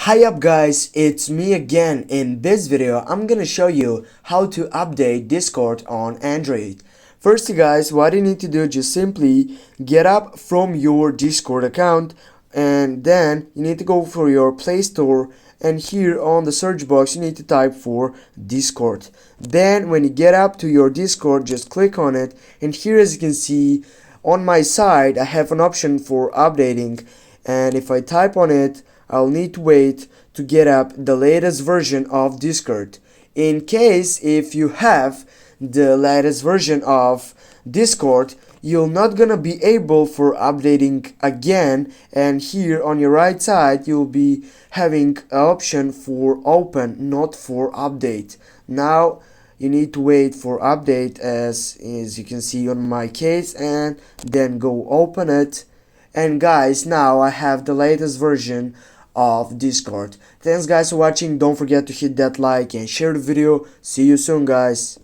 Hi up guys, it's me again. In this video, I'm gonna show you how to update Discord on Android. First guys, what you need to do, just simply get up from your Discord account and then you need to go for your Play Store, and here on the search box you need to type for Discord. Then when you get up to your Discord, just click on it, and here as you can see on my side I have an option for updating, and if I type on it I'll need to wait to get up the latest version of Discord. In case if you have the latest version of Discord, you're not gonna be able for updating again, and here on your right side you'll be having an option for open, not for update. Now you need to wait for update as you can see on my case, and then go open it. And guys, now I have the latest version of Discord. Thanks guys for watching. Don't forget to hit that like and share the video. See you soon guys.